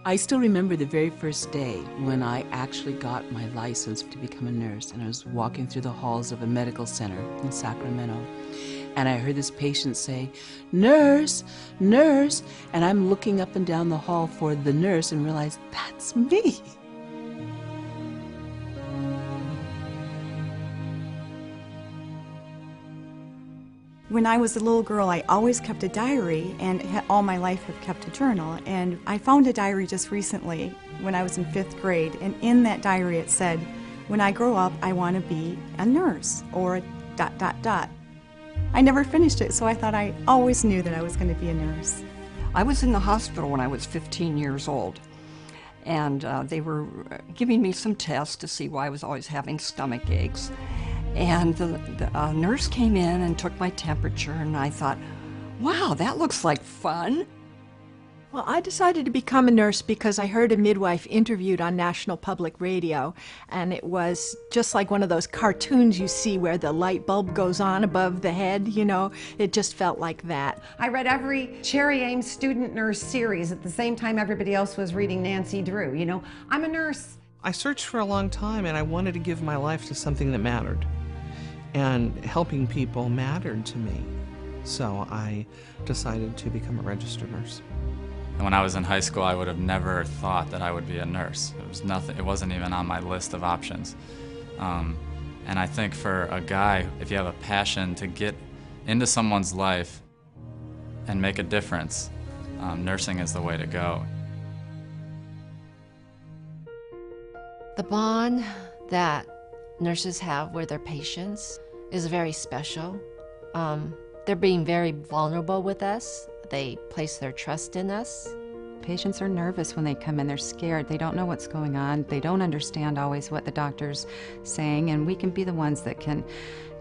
I still remember the very first day when I actually got my license to become a nurse, and I was walking through the halls of a medical center in Sacramento, and I heard this patient say, "Nurse, nurse," and I'm looking up and down the hall for the nurse and realize that's me. When I was a little girl, I always kept a diary, and all my life have kept a journal. And I found a diary just recently when I was in 5th grade, and in that diary it said, "When I grow up, I want to be a nurse," or ... I never finished it, so I thought I always knew that I was going to be a nurse. I was in the hospital when I was 15 years old, and they were giving me some tests to see why I was always having stomach aches. And the nurse came in and took my temperature, and I thought, wow, that looks like fun. Well, I decided to become a nurse because I heard a midwife interviewed on National Public Radio, and it was just like one of those cartoons you see where the light bulb goes on above the head, you know. It just felt like that. I read every Cherry Ames student nurse series at the same time everybody else was reading Nancy Drew, you know. I'm a nurse. I searched for a long time, and I wanted to give my life to something that mattered. And helping people mattered to me. So I decided to become a registered nurse. When I was in high school, I would have never thought that I would be a nurse. It wasn't even on my list of options. And I think for a guy, if you have a passion to get into someone's life and make a difference, nursing is the way to go. The bond that nurses have with their patients is very special. They're being very vulnerable with us. They place their trust in us. Patients are nervous when they come in. They're scared. They don't know what's going on. They don't understand always what the doctor's saying, and we can be the ones that can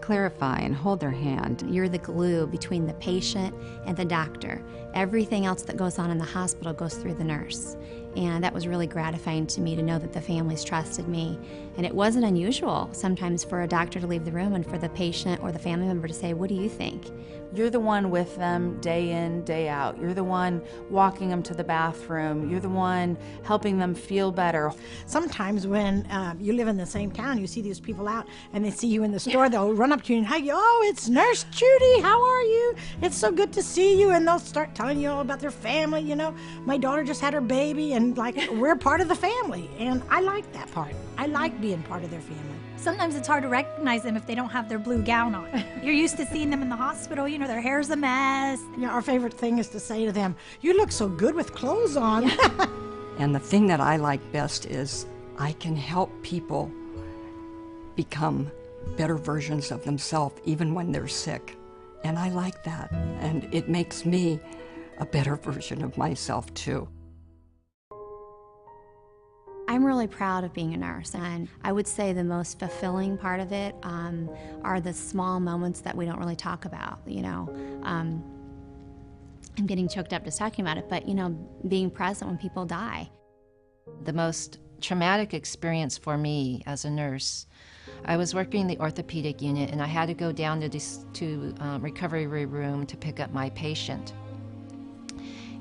clarify and hold their hand. You're the glue between the patient and the doctor. Everything else that goes on in the hospital goes through the nurse. And that was really gratifying to me to know that the families trusted me. And it wasn't unusual sometimes for a doctor to leave the room and for the patient or the family member to say, "What do you think?" You're the one with them day in, day out. You're the one walking them to the bathroom. You're the one helping them feel better. Sometimes when you live in the same town, you see these people out and they see you in the store, they'll run up to you and hug you. "Oh, it's Nurse Judy, how are you? It's so good to see you." And they'll start telling you all about their family, you know. My daughter just had her baby, and like, we're part of the family. And I like that part. I like being part of their family. Sometimes it's hard to recognize them if they don't have their blue gown on. You're used to seeing them in the hospital, you know, their hair's a mess. Yeah, our favorite thing is to say to them, "You look so good with clothes on." And the thing that I like best is I can help people become better versions of themselves even when they're sick. And I like that. And it makes me a better version of myself too. I'm really proud of being a nurse, and I would say the most fulfilling part of it are the small moments that we don't really talk about, you know. I'm getting choked up just talking about it, but, you know, being present when people die. The most traumatic experience for me as a nurse, I was working in the orthopedic unit, and I had to go down to recovery room to pick up my patient.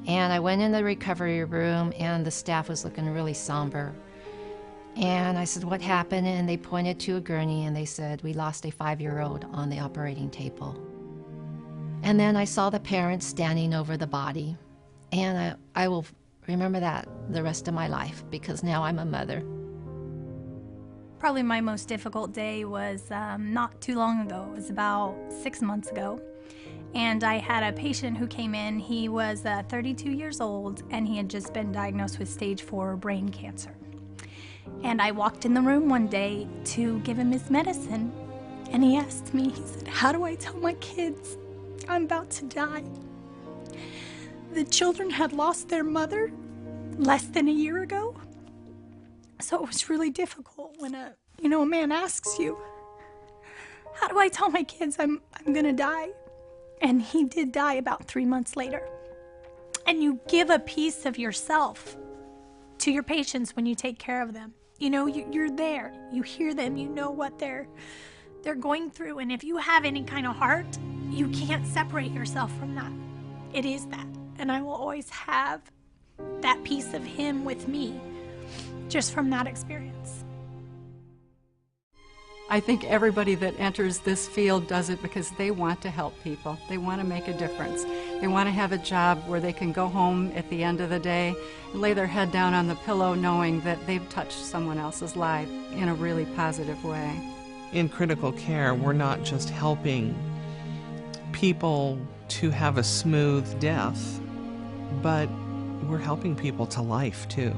And I went in the recovery room, and the staff was looking really somber. And I said, "What happened?" And they pointed to a gurney, and they said, "We lost a 5-year-old on the operating table." And then I saw the parents standing over the body. And I will remember that the rest of my life, because now I'm a mother. Probably my most difficult day was not too long ago. It was about 6 months ago. And I had a patient who came in. He was 32 years old, and he had just been diagnosed with stage 4 brain cancer. And I walked in the room one day to give him his medicine, and he asked me, he said, "How do I tell my kids I'm about to die?" The children had lost their mother less than a year ago. So it was really difficult when a man asks you, "How do I tell my kids I'm gonna die?" And he did die about 3 months later. And you give a piece of yourself to your patients when you take care of them. You know, you're there. You hear them. You know what they're going through. And if you have any kind of heart, you can't separate yourself from that. It is that. And I will always have that piece of him with me just from that experience. I think everybody that enters this field does it because they want to help people. They want to make a difference. They want to have a job where they can go home at the end of the day and lay their head down on the pillow knowing that they've touched someone else's life in a really positive way. In critical care, we're not just helping people to have a smooth death, but we're helping people to life too.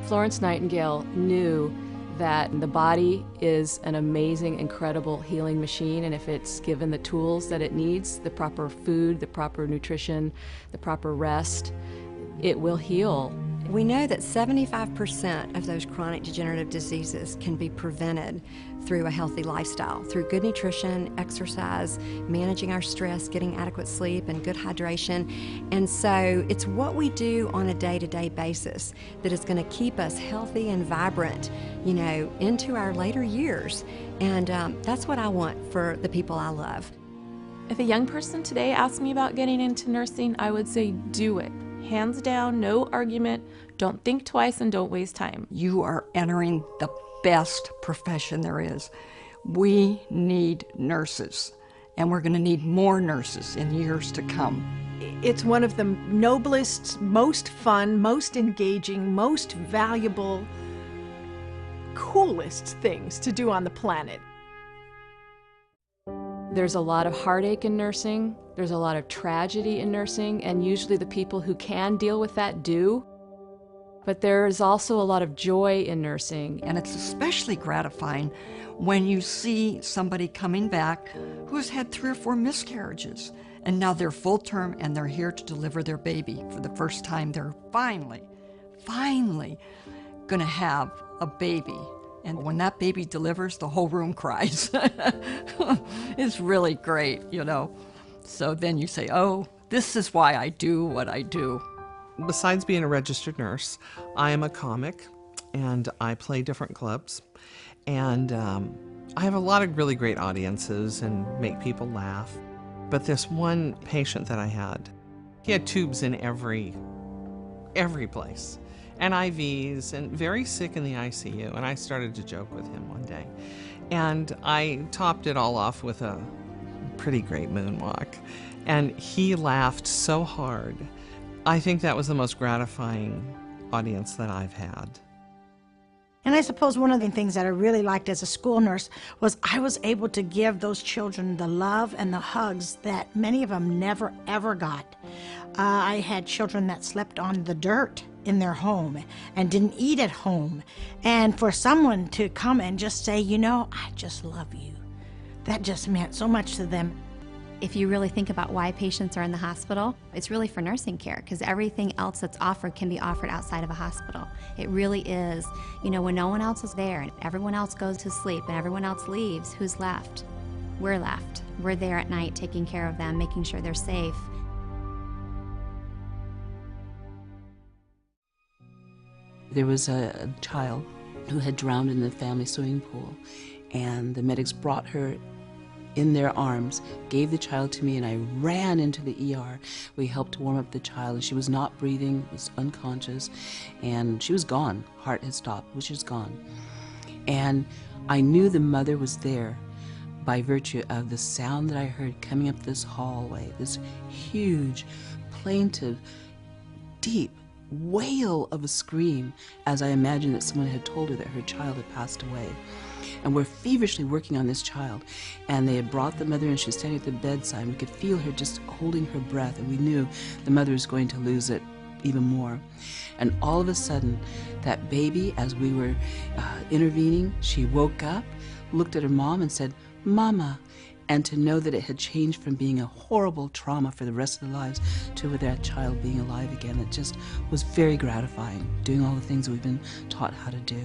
Florence Nightingale knew that the body is an amazing, incredible healing machine, and if it's given the tools that it needs, the proper food, the proper nutrition, the proper rest, it will heal. We know that 75% of those chronic degenerative diseases can be prevented through a healthy lifestyle, through good nutrition, exercise, managing our stress, getting adequate sleep, and good hydration. And so it's what we do on a day-to-day basis that is going to keep us healthy and vibrant, you know, into our later years. And that's what I want for the people I love. If a young person today asked me about getting into nursing, I would say do it. Hands down, no argument, don't think twice and don't waste time. You are entering the best profession there is. We need nurses, and we're going to need more nurses in years to come. It's one of the noblest, most fun, most engaging, most valuable, coolest things to do on the planet. There's a lot of heartache in nursing, there's a lot of tragedy in nursing, and usually the people who can deal with that do. But there is also a lot of joy in nursing. And it's especially gratifying when you see somebody coming back who's had 3 or 4 miscarriages, and now they're full term and they're here to deliver their baby for the first time. They're finally gonna have a baby. And when that baby delivers, the whole room cries. It's really great, you know. So then you say, oh, this is why I do what I do. Besides being a registered nurse, I am a comic, and I play different clubs. And I have a lot of really great audiences and make people laugh. But this one patient that I had, he had tubes in every place, and IVs, and very sick in the ICU. And I started to joke with him one day. And I topped it all off with a pretty great moonwalk. And he laughed so hard. I think that was the most gratifying audience that I've had. And I suppose one of the things that I really liked as a school nurse was I was able to give those children the love and the hugs that many of them never, ever got. I had children that slept on the dirt in their home and didn't eat at home. And for someone to come and just say, you know, I just love you, that just meant so much to them. If you really think about why patients are in the hospital, it's really for nursing care, because everything else that's offered can be offered outside of a hospital. It really is, you know, when no one else is there and everyone else goes to sleep and everyone else leaves, who's left? We're left. We're there at night taking care of them, making sure they're safe. There was a child who had drowned in the family swimming pool, and the medics brought her in their arms, gave the child to me, and I ran into the ER. We helped to warm up the child, and she was not breathing, was unconscious, and she was gone. Heart had stopped, which is gone. And I knew the mother was there by virtue of the sound that I heard coming up this hallway, this huge, plaintive, deep wail of a scream, as I imagined that someone had told her that her child had passed away. And we're feverishly working on this child. And they had brought the mother in. She was standing at the bedside. And we could feel her just holding her breath. And we knew the mother was going to lose it even more. And all of a sudden, that baby, as we were intervening, she woke up, looked at her mom and said, "Mama." And to know that it had changed from being a horrible trauma for the rest of their lives to with that child being alive again, it just was very gratifying, doing all the things we've been taught how to do.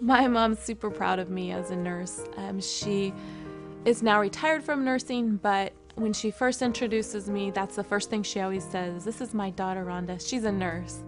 My mom's super proud of me as a nurse. She is now retired from nursing, but when she first introduces me, that's the first thing she always says, "This is my daughter, Rhonda. She's a nurse."